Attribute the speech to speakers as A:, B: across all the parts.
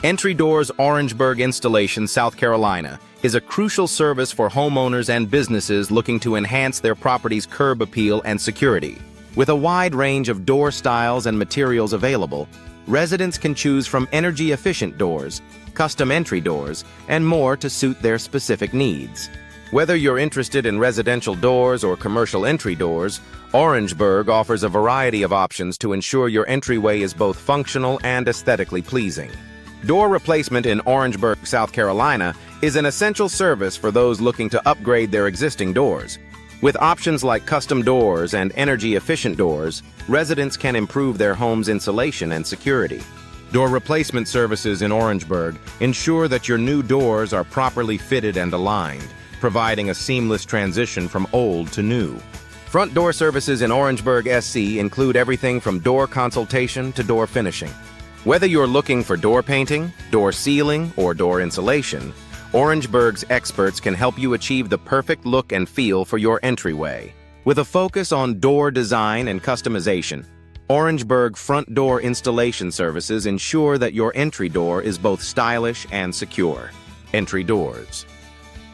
A: Entry Doors Orangeburg Installation, South Carolina, is a crucial service for homeowners and businesses looking to enhance their property's curb appeal and security. With a wide range of door styles and materials available, residents can choose from energy-efficient doors, custom entry doors, and more to suit their specific needs. Whether you're interested in residential doors or commercial entry doors, Orangeburg offers a variety of options to ensure your entryway is both functional and aesthetically pleasing. Door replacement in Orangeburg, South Carolina, is an essential service for those looking to upgrade their existing doors. With options like custom doors and energy-efficient doors, residents can improve their home's insulation and security. Door replacement services in Orangeburg ensure that your new doors are properly fitted and aligned, providing a seamless transition from old to new. Front door services in Orangeburg SC include everything from door consultation to door finishing. Whether you're looking for door painting, door sealing, or door insulation, Orangeburg's experts can help you achieve the perfect look and feel for your entryway. With a focus on door design and customization, Orangeburg front door installation services ensure that your entry door is both stylish and secure. Entry Doors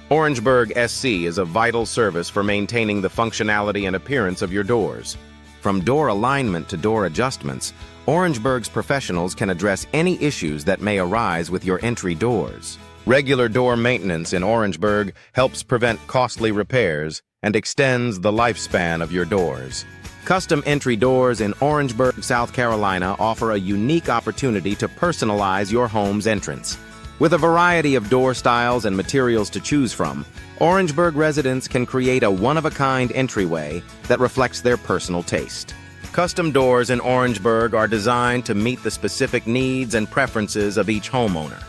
A: Orangeburg SC is a vital service for maintaining the functionality and appearance of your doors. From door alignment to door adjustments, Orangeburg's professionals can address any issues that may arise with your entry doors. Regular door maintenance in Orangeburg helps prevent costly repairs and extends the lifespan of your doors. Custom entry doors in Orangeburg, South Carolina offer a unique opportunity to personalize your home's entrance. With a variety of door styles and materials to choose from, Orangeburg residents can create a one-of-a-kind entryway that reflects their personal taste. Custom doors in Orangeburg are designed to meet the specific needs and preferences of each homeowner.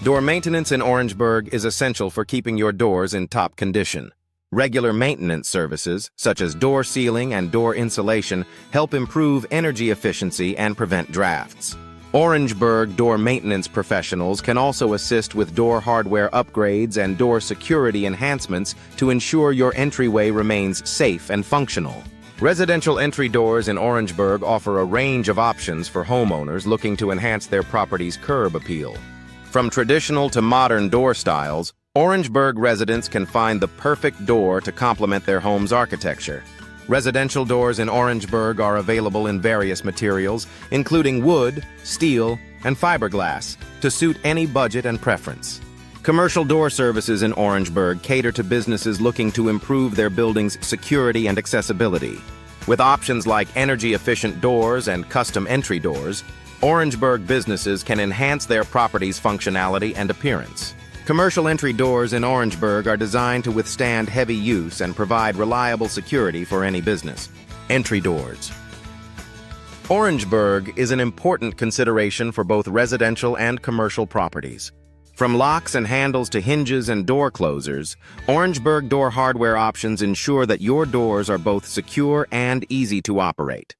A: Door maintenance in Orangeburg is essential for keeping your doors in top condition. Regular maintenance services, such as door sealing and door insulation, help improve energy efficiency and prevent drafts. Orangeburg door maintenance professionals can also assist with door hardware upgrades and door security enhancements to ensure your entryway remains safe and functional. Residential entry doors in Orangeburg offer a range of options for homeowners looking to enhance their property's curb appeal. From traditional to modern door styles, Orangeburg residents can find the perfect door to complement their home's architecture. Residential doors in Orangeburg are available in various materials, including wood, steel, and fiberglass, to suit any budget and preference. Commercial door services in Orangeburg cater to businesses looking to improve their building's security and accessibility. With options like energy-efficient doors and custom entry doors, Orangeburg businesses can enhance their property's functionality and appearance. Commercial entry doors in Orangeburg are designed to withstand heavy use and provide reliable security for any business. Entry doors. Orangeburg is an important consideration for both residential and commercial properties. From locks and handles to hinges and door closers, Orangeburg door hardware options ensure that your doors are both secure and easy to operate.